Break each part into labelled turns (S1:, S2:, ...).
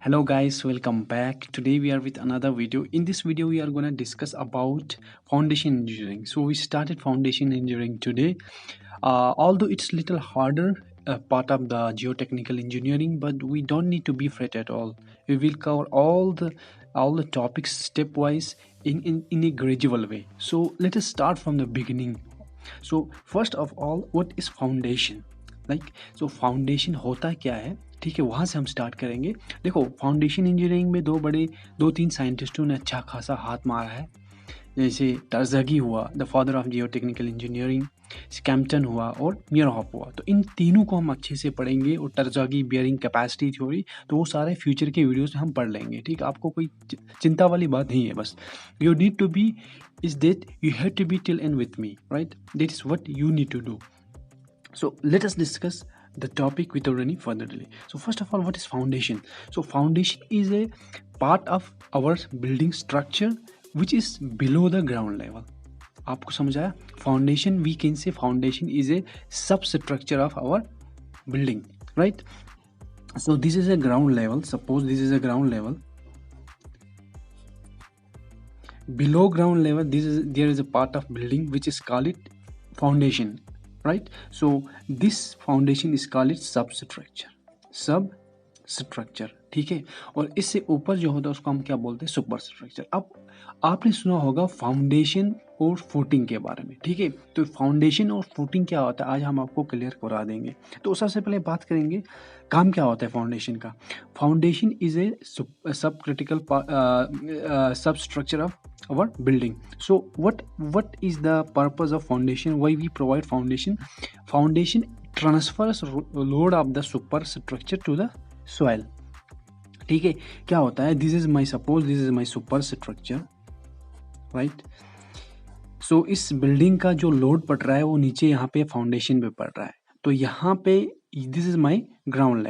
S1: Hello guys, welcome back. Today we are with another video. In this video we are going to discuss about foundation engineering. So we started foundation engineering today. Although it's little harder part of the geotechnical engineering, but we don't need to be afraid at all. We will cover all the topics stepwise in a gradual way. So let us start from the beginning. So first of all, what is foundation? So foundation होता क्या है, ठीक है, वहाँ से हम start करेंगे. देखो, फाउंडेशन इंजीनियरिंग में दो तीन साइंटिस्टों ने अच्छा खासा हाथ मारा है. जैसे टर्ज़गी हुआ, the father of geotechnical engineering, Skempton हुआ और मियरहॉफ हुआ. तो इन तीनों को हम अच्छे से पढ़ेंगे. और टर्ज़गी बियरिंग कैपेसिटी थ्योरी, तो वो सारे फ्यूचर के वीडियोस हम पढ़ लेंगे. ठीक, आपको कोई चिंता वाली बात नहीं है. बस you need to be is that you have to be till end with me, right? That is what you need to do. So let us discuss the topic without any further delay. So first of all, what is foundation? So foundation is a part of our building structure which is below the ground level. आपको समझ आया? Foundation, we can say foundation is a substructure of our building, right? So this is a ground level. Suppose this is a ground level. Below ground level, there is a part of building which is called it foundation. Right, so this foundation is called it सब structure. ठीक है, और इससे ऊपर जो होता है उसको हम क्या बोलते हैं? Super structure. अब आपने सुना होगा फाउंडेशन और फुटिंग के बारे में. ठीक है, तो फाउंडेशन और फुटिंग क्या होता है आज हम आपको क्लियर करा देंगे. तो सबसे पहले बात करेंगे काम क्या होता है फाउंडेशन का. फाउंडेशन इज ए सब क्रिटिकल सब structure of our building. So what is the purpose of foundation? Why we provide foundation? Foundation transfers load of the superstructure to the soil. ठीक है, क्या होता है? this is my superstructure, right? so इस building का जो load पड़ रहा है वो नीचे यहाँ पे फाउंडेशन पे पड़ रहा है. तो यहाँ पे this is my ground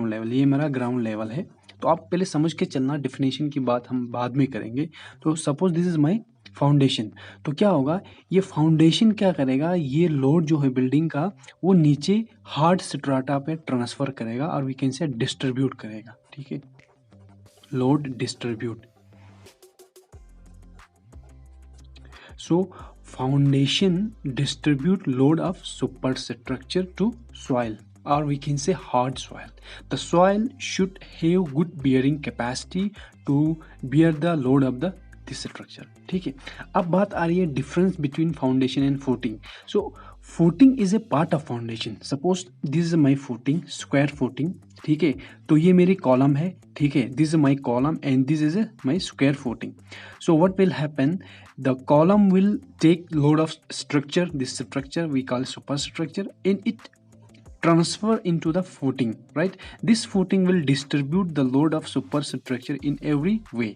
S1: level, ये मेरा ग्राउंड लेवल है. तो आप पहले समझ के चलना, डेफिनेशन की बात हम बाद में करेंगे. तो suppose this is my foundation. तो क्या होगा, ये फाउंडेशन क्या करेगा, ये लोड जो है बिल्डिंग का वो नीचे हार्ड स्ट्राटा पे ट्रांसफर करेगा और वी कैन से डिस्ट्रीब्यूट करेगा. ठीक है, load distribute. So foundation distribute load of super structure to soil, or we can say hard soil. The soil should have good bearing capacity to bear the load of this structure. ठीक है, अब बात आ रही है difference between foundation and footing. So footing is a part of foundation. Suppose this is my footing, square footing. ठीक है, तो ये मेरी कॉलम है. ठीक है, this is my column and this is my square footing. So what will happen, the column will take load of structure, this structure we call superstructure, and it transfer into the footing, right? This footing will distribute the load of superstructure in every way.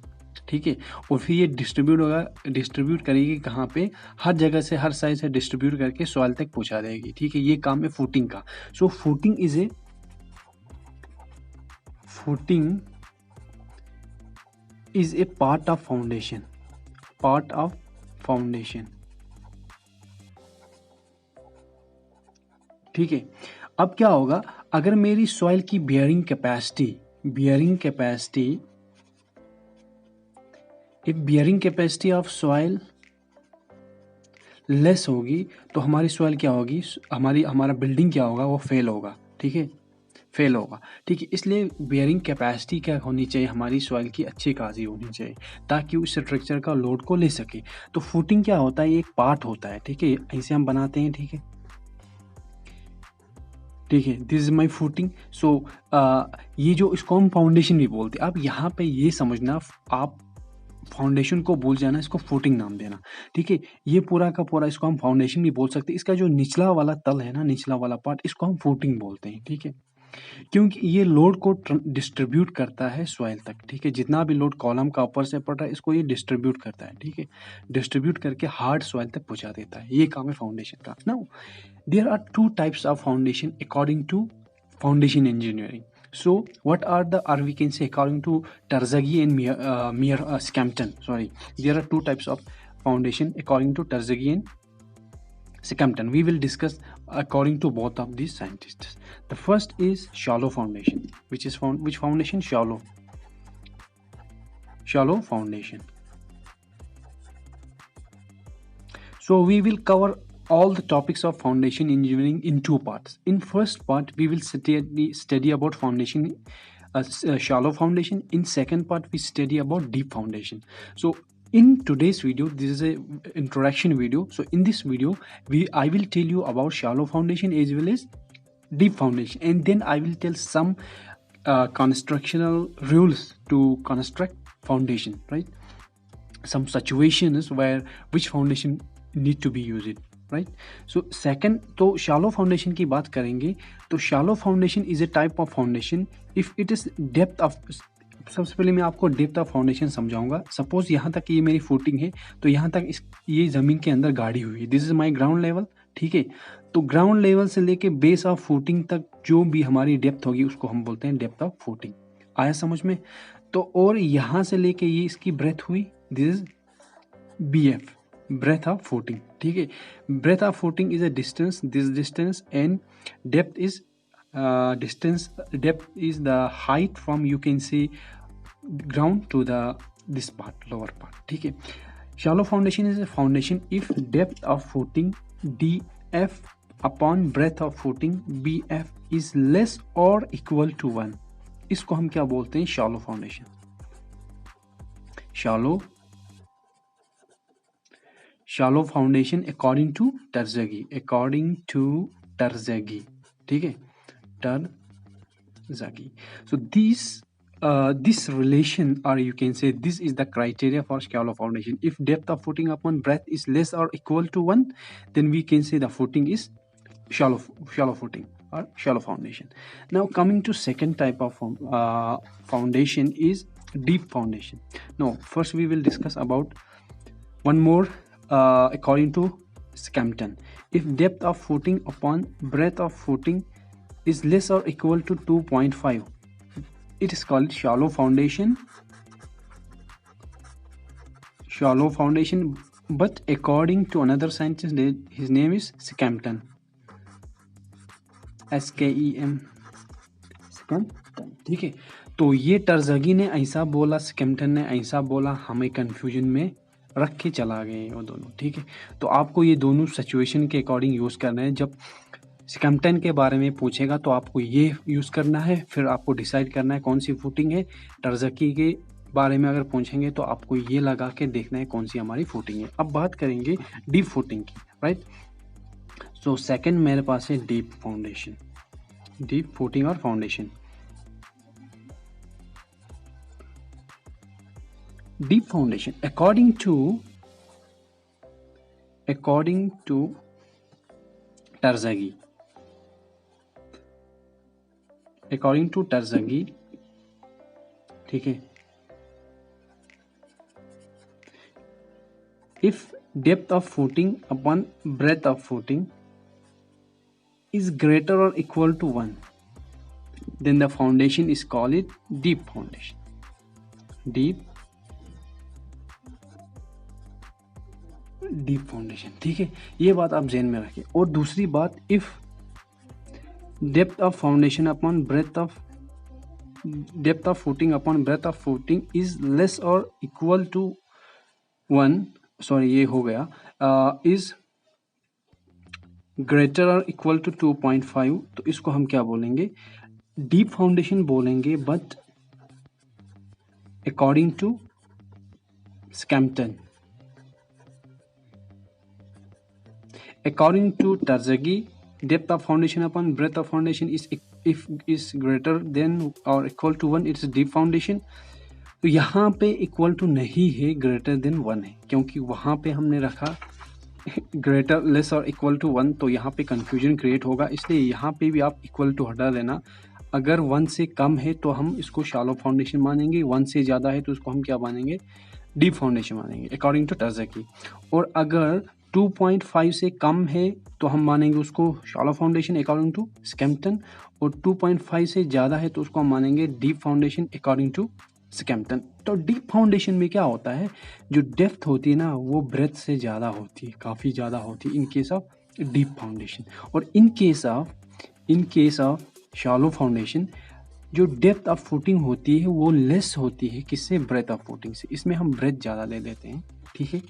S1: ठीक है, और फिर ये distribute करेगी कहाँ पे? हर जगह से, हर साइड से डिस्ट्रीब्यूट करके सॉइल तक पहुंचा देगी. ठीक है, ये काम है फुटिंग का. So footing is a part of foundation. ठीक है, अब क्या होगा, अगर मेरी सॉइल की bearing capacity of soil less होगी तो हमारी सॉइल क्या होगी, हमारा बिल्डिंग क्या होगा, वो फेल होगा. ठीक है, ठीक है, इसलिए बियरिंग कैपेसिटी क्या होनी चाहिए, हमारी सॉइल की अच्छी खासी होनी चाहिए ताकि उस स्ट्रक्चर का लोड को ले सके. तो फुटिंग क्या होता है, ये एक पार्ट होता है. ठीक है, ऐसे हम बनाते हैं. ठीक है, दिस इज माई फुटिंग. सो ये जो इसको हम फाउंडेशन भी बोलते हैं. अब यहाँ पे ये समझना, आप फाउंडेशन को भूल जाना, इसको फुटिंग नाम देना. ठीक है, ये पूरा का पूरा इसको हम फाउंडेशन भी बोल सकते हैं. इसका जो निचला वाला तल है ना, निचला वाला पार्ट, इसको हम फुटिंग बोलते हैं. ठीक है, क्योंकि ये लोड को डिस्ट्रीब्यूट करता है सॉइल तक. ठीक है, जितना भी लोड कॉलम का ऊपर से पड़ रहा है इसको ये डिस्ट्रीब्यूट करता है. ठीक है, डिस्ट्रीब्यूट करके हार्ड सॉइल तक पहुंचा देता है. ये काम है फाउंडेशन का. Now there are two types of foundation according to foundation engineering. So what are we can say according to Terzaghi and Scampton. There are two types of foundation according to Terzaghi and Scampton. We will discuss according to both of these scientists. The first is shallow foundation, which foundation? Shallow foundation. So we will cover all the topics of foundation engineering in two parts. In first part, we will study about foundation, shallow foundation. In second part, we study about deep foundation. So in today's video, this is a introduction video. So in this video, I will tell you about shallow foundation as well as deep foundation, and then I will tell some constructional rules to construct foundation, right? Some situations where which foundation need to be used, right? So second, तो shallow foundation की बात करेंगे तो shallow foundation is a type of foundation if it is depth of, सबसे पहले मैं आपको depth of foundation समझाऊंगा. सपोज यहाँ तक ये मेरी फुटिंग है तो यहाँ तक ये ज़मीन के अंदर गाड़ी हुई है. This is my ground level, ठीक है. तो ग्राउंड लेवल से लेके बेस ऑफ फुटिंग तक जो भी हमारी डेप्थ होगी उसको हम बोलते हैं डेप्थ ऑफ फुटिंग. आया समझ में? तो और यहाँ से लेके ये इसकी ब्रेथ हुई, this is BF, breadth of footing, ठीक है. breadth of footing is a distance, this distance, and depth is depth is the height from, you can see, ground to this part, lower part, ठीक है. shallow foundation is a foundation if depth of footing DF upon breadth of footing BF is less or equal to 1. इसको हम क्या बोलते हैं? shallow foundation. shallow foundation according to Terzaghi, ठीक है, Terzaghi. So this relation, or you can say this is the criteria for shallow foundation. If depth of footing upon breadth is less or equal to 1, then we can say the footing is shallow footing or shallow foundation. Now coming to second type of foundation is deep foundation. Now first we will discuss about one more according to Scampton. If depth of footing upon breadth of footing is less or equal to 2.5, it is called shallow foundation. But according to another scientist, his name is Scampton, SKEM, ठीक है. तो ये टर्जगी ने ऐसा बोला, स्कैम्पटन ने ऐसा बोला, हमें कंफ्यूजन में रख के चला गए वो दोनों, ठीक है. तो आपको ये दोनों सिचुएशन के अकॉर्डिंग यूज़ करना है. जब स्कैम्पटन के बारे में पूछेगा तो आपको ये यूज़ करना है, फिर आपको डिसाइड करना है कौन सी फुटिंग है. टर्जगी के बारे में अगर पूछेंगे तो आपको ये लगा के देखना है कौन सी हमारी फुटिंग है. अब बात करेंगे डीप फुटिंग की, राइट. सो सेकंड मेरे पास है डीप फाउंडेशन, डीप फुटिंग और foundation. Deep foundation according to Terzaghi, ठीक है. If depth of footing upon breadth of footing is greater or equal to 1, then the foundation is called deep foundation. Deep foundation, ठीक है. ये बात आप ध्यान में रखिए. और दूसरी बात, if depth of foundation upon breadth of footing upon breadth of footing is less or equal to 1, sorry ये हो गया, is greater or equal to 2.5, तो इसको हम क्या बोलेंगे? डीप फाउंडेशन बोलेंगे. But according to Skempton, according to Terzaghi, depth of foundation upon breadth of foundation is greater than or equal to 1, it's deep foundation. तो यहाँ पे equal to नहीं है, greater than 1 है, क्योंकि वहाँ पे हमने रखा greater, less और equal to 1, तो यहाँ पे confusion create होगा. इसलिए यहाँ पे भी आप equal to हटा देना. अगर 1 से कम है तो हम इसको shallow foundation मानेंगे, 1 से ज़्यादा है तो उसको हम क्या मानेंगे? deep foundation मानेंगे according to Terzaghi. और अगर 2.5 से कम है तो हम मानेंगे उसको शैलो फाउंडेशन अकॉर्डिंग टू स्कैम्पटन, और 2.5 से ज़्यादा है तो उसको हम मानेंगे डीप फाउंडेशन अकॉर्डिंग टू स्कैम्पटन. तो डीप फाउंडेशन में क्या होता है, जो डेप्थ होती है ना वो ब्रेथ से ज़्यादा होती है, काफ़ी ज़्यादा होती है in case of deep foundation. और in case of shallow foundation जो डेप्थ ऑफ फुटिंग होती है वो लेस होती है किससे, ब्रेथ ऑफ फुटिंग से। इसमें हम ब्रेथ ज़्यादा ले लेते हैं, ठीक है।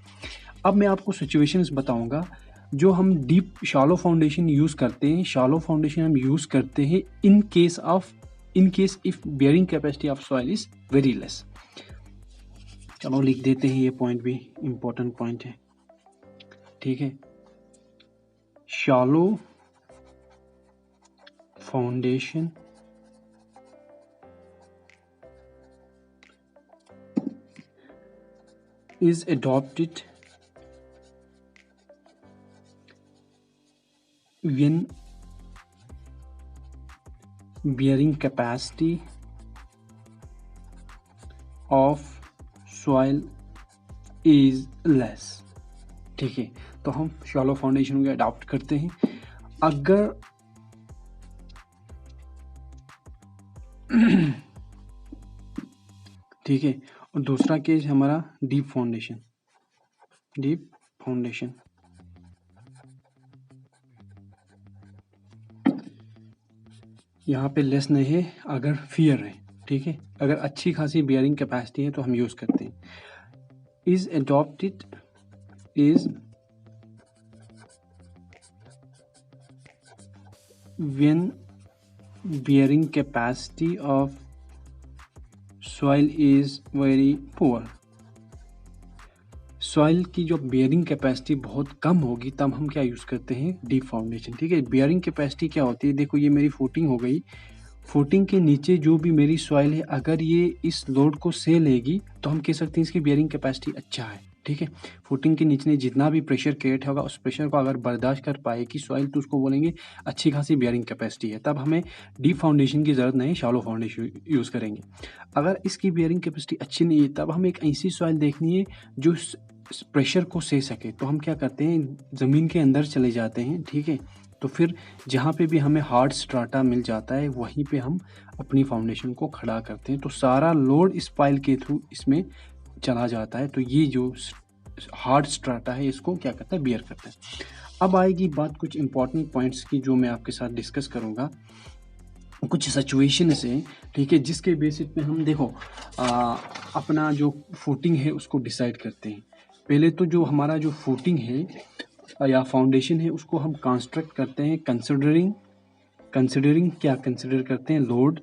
S1: अब मैं आपको सिचुएशंस बताऊंगा जो हम डीप शैलो फाउंडेशन यूज़ करते हैं। शैलो फाउंडेशन हम यूज़ करते हैं in case if bearing capacity of soil is very less. चलो लिख देते हैं, ये पॉइंट भी इम्पोर्टेंट पॉइंट है, ठीक है। Shallow foundation is adopted when bearing capacity of soil is less, ठीक है। तो हम शैलो फाउंडेशन को अडॉप्ट करते हैं अगर ठीक है। और दूसरा केस हमारा डीप फाउंडेशन यहाँ पे लेस नहीं है, अगर फियर है, ठीक है। अगर अच्छी खासी बियरिंग कैपेसिटी है तो हम यूज करते हैं। Is adopted when bearing capacity of soil is very poor. Soil की जो बियरिंग कैपेसिटी बहुत कम होगी तब हम क्या यूज़ करते हैं, डीप फाउंडेशन, ठीक है। बियरिंग कैपेसिटी क्या होती है, देखो ये मेरी फुटिंग हो गई, फुटिंग के नीचे जो भी मेरी सॉइल है अगर ये इस लोड को सह लेगी तो हम कह सकते हैं इसकी बियरिंग कैपेसिटी अच्छा है, ठीक है। फुटिंग के नीचे जितना भी प्रेशर क्रिएट होगा उस प्रेशर को अगर बर्दाश्त कर पाएगी सॉइल तो उसको बोलेंगे अच्छी खासी बियरिंग कैपेसिटी है, तब हमें डीप फाउंडेशन की ज़रूरत नहीं, शैलो फाउंडेशन यूज़ करेंगे। अगर इसकी बियरिंग कैपेसिटी अच्छी नहीं है तब हमें एक ऐसी सॉइल देखनी है जो प्रेशर को सह सके, तो हम क्या करते हैं, ज़मीन के अंदर चले जाते हैं, ठीक है। तो फिर जहाँ पे भी हमें हार्ड स्ट्राटा मिल जाता है वहीं पे हम अपनी फाउंडेशन को खड़ा करते हैं, तो सारा लोड इस पाइल के थ्रू इसमें चला जाता है, तो ये जो हार्ड स्ट्राटा है इसको क्या करता है, बियर करता है। अब आएगी बात कुछ इंपॉर्टेंट पॉइंट्स की जो मैं आपके साथ डिस्कस करूँगा। कुछ सिचुएशन है, ठीक है, जिसके बेसिस पे हम देखो अपना जो फुटिंग है उसको डिसाइड करते हैं। पहले तो जो हमारा जो फुटिंग है या फाउंडेशन है उसको हम कंस्ट्रक्ट करते हैं कंसिडरिंग क्या कंसिडर करते हैं, लोड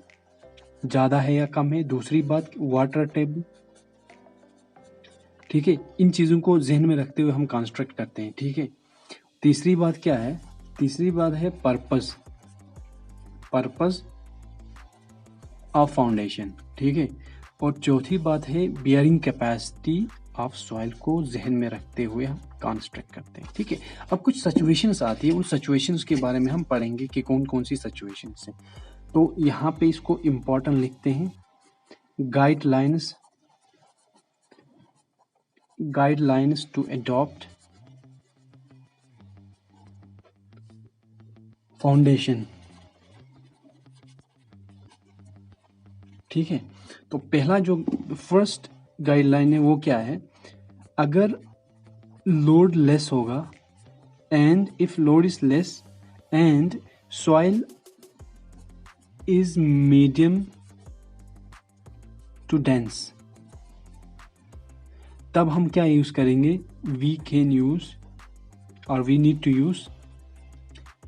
S1: ज़्यादा है या कम है। दूसरी बात वाटर टेबल, ठीक है, इन चीज़ों को जहन में रखते हुए हम कंस्ट्रक्ट करते हैं, ठीक है। तीसरी बात क्या है, तीसरी बात है पर्पस ऑफ फाउंडेशन, ठीक है। और चौथी बात है बियरिंग कैपेसिटी ऑफ सॉइल को जहन में रखते हुए हम कंस्ट्रक्ट करते हैं, ठीक है। अब कुछ सिचुएशंस आती है, उन सिचुएशंस के बारे में हम पढ़ेंगे कि कौन कौन सी सिचुएशंस हैं। तो यहाँ पे इसको इम्पोर्टेंट लिखते हैं, गाइडलाइंस टू अडॉप्ट फाउंडेशन, ठीक है। तो पहला जो फर्स्ट गाइडलाइन है वो क्या है, अगर लोड लेस होगा and if load is less and soil is medium to dense, तब हम क्या यूज करेंगे, वी कैन यूज और we need to use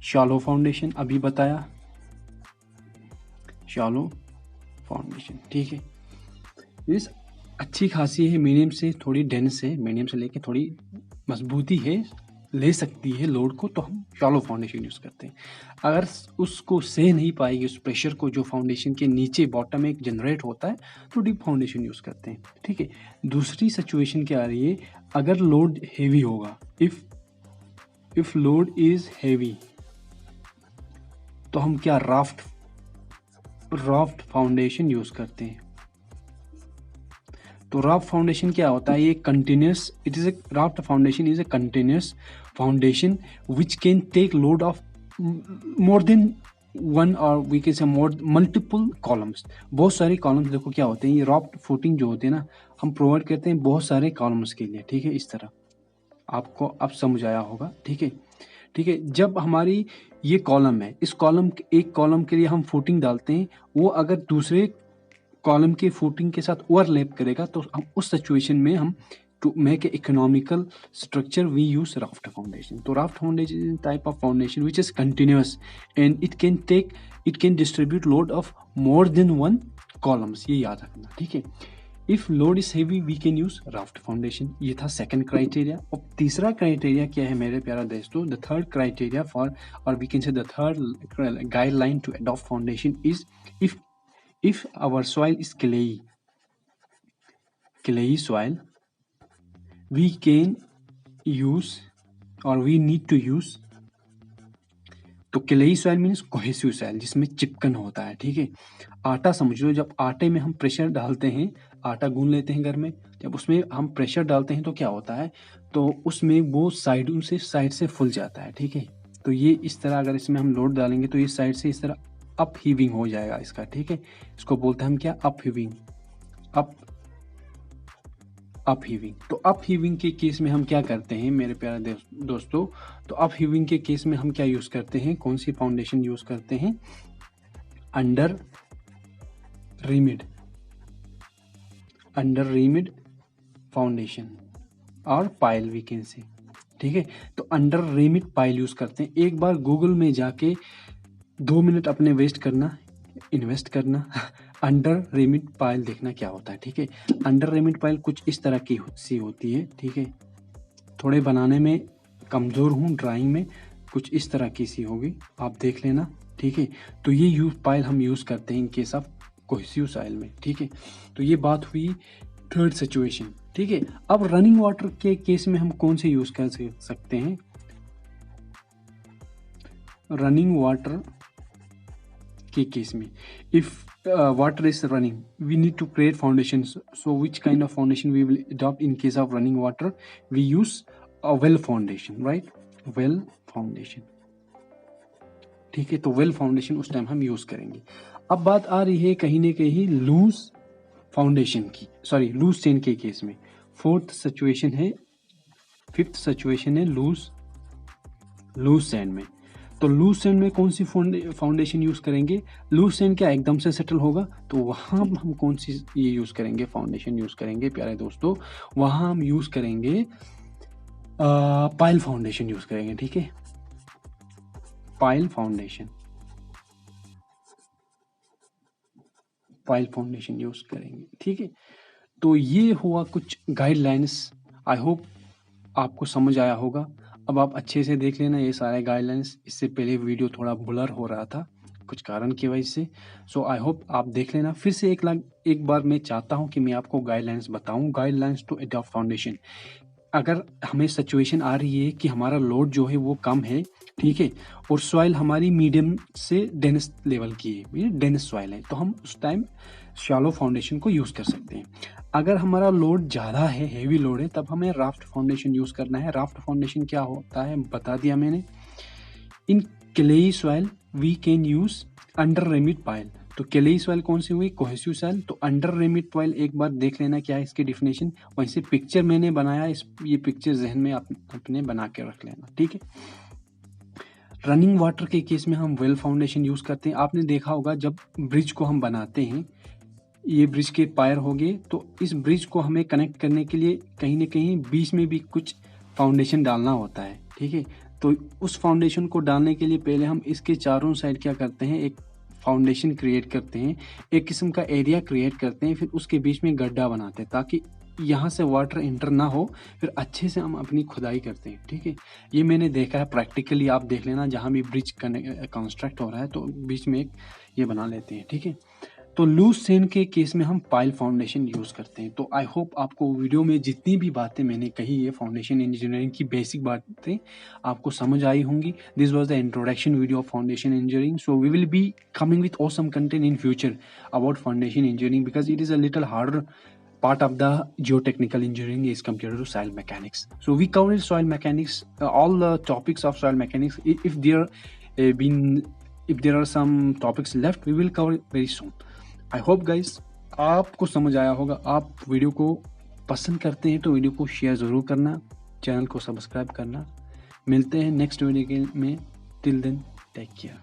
S1: shallow foundation. अभी बताया शैलो फाउंडेशन, ठीक है। इस अच्छी खासी है, मीडियम से थोड़ी डेंस है, मीडियम से लेके थोड़ी मजबूती है, ले सकती है लोड को, तो हम शैलो फाउंडेशन यूज़ करते हैं। अगर उसको सह नहीं पाएगी उस प्रेशर को जो फाउंडेशन के नीचे बॉटम में जनरेट होता है तो डीप फाउंडेशन यूज़ करते हैं, ठीक है। दूसरी सिचुएशन क्या आ रही है, अगर लोड हेवी होगा, इफ लोड इज हेवी तो हम क्या राफ्ट फाउंडेशन यूज करते हैं। तो राफ्ट फाउंडेशन क्या होता है, ये continuous, raft foundation is a continuous foundation which can take load of more than one or we can say multiple columns, बहुत सारे कॉलम्स। देखो क्या होते हैं, ये राफ्ट फुटिंग जो होते हैं ना हम प्रोवाइड करते हैं बहुत सारे कॉलम्स के लिए, ठीक है। इस तरह आपको अब समझ आया होगा, ठीक है। ठीक है। जब हमारी ये कॉलम है, इस कॉलम, एक कॉलम के लिए हम फुटिंग डालते हैं, वो अगर दूसरे कॉलम के फुटिंग के साथ ओवरलैप करेगा तो हम उस सिचुएशन में हम to make a economical structure we use raft foundation. तो raft foundation type of foundation which is continuous and it can distribute load of more than one columns, ये याद रखना, ठीक है। If load is heavy we can use raft foundation. ये था second criteria. और तीसरा क्राइटेरिया क्या है मेरे प्यारा दोस्तों? द थर्ड क्राइटेरिया फॉर, और we can say the third guideline to adopt foundation is if our soil is clayey soil, we can use or we need to use, तो clayey soil means cohesive soil जिसमें चिपकन होता है, ठीक है। आटा समझ लो, जब आटे में हम प्रेशर डालते हैं, आटा गूंद लेते हैं घर में, जब उसमें हम प्रेशर डालते हैं तो क्या होता है, तो उसमें वो साइड से फूल जाता है, ठीक है। तो ये इस तरह अगर इसमें हम लोड डालेंगे तो ये साइड से इस तरह अप हीविंग हो जाएगा इसका, ठीक है। इसको बोलते हैं हम क्या? Up heaving, up heaving. तो अप हीविंग के केस में हम क्या करते हैं मेरे प्यारे दोस्तों? तो अप हीविंग के केस में हम क्या यूज करते हैं, कौन सी फाउंडेशन यूज करते हैं? अंडर रिमिड फाउंडेशन और पाइल वी कैन से, ठीक है। तो अंडर रिमिड पाइल यूज करते हैं। एक बार गूगल में जाके 2 मिनट अपने इन्वेस्ट करना अंडर रिमिड पाइल देखना क्या होता है, ठीक है। अंडर रिमिड पाइल कुछ इस तरह की सी होती है, ठीक है। थोड़े बनाने में कमज़ोर हूँ, ड्राइंग में कुछ इस तरह की सी होगी, आप देख लेना, ठीक है। तो ये पाइल हम यूज़ करते हैं इन केस ऑफ कोहेसिव सॉइल में, ठीक है। तो ये बात हुई थर्ड सिचुएशन, ठीक है। अब रनिंग वाटर के केस में हम कौन से यूज़ कर सकते हैं? रनिंग वाटर के केस में, if water is running we need to create foundations, so which kind of foundation we will adopt in case of running water? We use a well foundation, right? well foundation, ठीक है। तो well foundation उस time हम use करेंगे। अब बात आ रही है कहीं ना कहीं लूज फाउंडेशन की, सॉरी लूज सैंड के केस में। फिफ्थ सिचुएशन है लूज सैंड में। तो लूज सैंड में कौन सी फाउंडेशन यूज करेंगे? लूज सैंड क्या एकदम से सेटल होगा, तो वहां हम कौन सी ये यूज करेंगे, फाउंडेशन यूज करेंगे प्यारे दोस्तों? वहां हम यूज करेंगे पाइल फाउंडेशन यूज करेंगे, ठीक है। पाइल फाउंडेशन यूज करेंगे, ठीक है। तो ये हुआ कुछ गाइडलाइंस। आई होप आपको समझ आया होगा। अब आप अच्छे से देख लेना ये सारे गाइडलाइंस। इससे पहले वीडियो थोड़ा ब्लर हो रहा था कुछ कारण की वजह से, सो आई होप आप देख लेना। फिर से एक बार मैं चाहता हूँ कि मैं आपको गाइडलाइंस बताऊँ, गाइडलाइंस टू अडॉप्ट फाउंडेशन। अगर हमें सिचुएशन आ रही है कि हमारा लोड जो है वो कम है, ठीक है, और सॉइल हमारी मीडियम से डेंस लेवल की है, डेंस सॉइल है, तो हम उस टाइम शैलो फाउंडेशन को यूज कर सकते हैं। अगर हमारा लोड ज़्यादा है, हेवी लोड है, तब हमें राफ्ट फाउंडेशन यूज करना है। राफ्ट फाउंडेशन क्या होता है बता दिया मैंने। In clayey soil we can use under reamed pile. तो क्लेई सॉइल कौन सी हुई? Cohesive soil. तो अंडर रेमिड पाइल एक बार देख लेना क्या है इसकी डिफिनेशन। वैसे पिक्चर मैंने बनाया, ये पिक्चर जहन में अपने बना के रख लेना, ठीक है। रनिंग वाटर के केस में हम वेल फाउंडेशन यूज करते हैं। आपने देखा होगा जब ब्रिज को हम बनाते हैं, ये ब्रिज के पायर हो गए, तो इस ब्रिज को हमें कनेक्ट करने के लिए कहीं ना कहीं बीच में भी कुछ फाउंडेशन डालना होता है, ठीक है। तो उस फाउंडेशन को डालने के लिए पहले हम इसके चारों साइड क्या करते हैं, एक फाउंडेशन क्रिएट करते हैं, एक किस्म का एरिया क्रिएट करते हैं, फिर उसके बीच में गड्ढा बनाते हैं ताकि यहाँ से वाटर इंटर ना हो, फिर अच्छे से हम अपनी खुदाई करते हैं, ठीक है। ये मैंने देखा है प्रैक्टिकली, आप देख लेना जहाँ भी ब्रिज कंस्ट्रक्ट हो रहा है तो बीच में एक ये बना लेते हैं, ठीक है। तो लूज सैंड के केस में हम पाइल फाउंडेशन यूज करते हैं। तो आई होप आपको वीडियो में जितनी भी बातें मैंने कही है फाउंडेशन इंजीनियरिंग की बेसिक बातें आपको समझ आई होंगी। This was the introduction video of foundation engineering. So we will be coming with awesome content in future about foundation engineering because it is a little harder part of the geotechnical engineering is compared to soil mechanics. So we covered soil mechanics, all the topics of soil mechanics. If there are some topics left, we will cover it very soon. I hope guys आपको समझ आया होगा। आप video को पसंद करते हैं तो वीडियो को शेयर ज़रूर करना, चैनल को सब्सक्राइब करना। मिलते हैं नेक्स्ट वीडियो के में, टिल देन टेक केयर।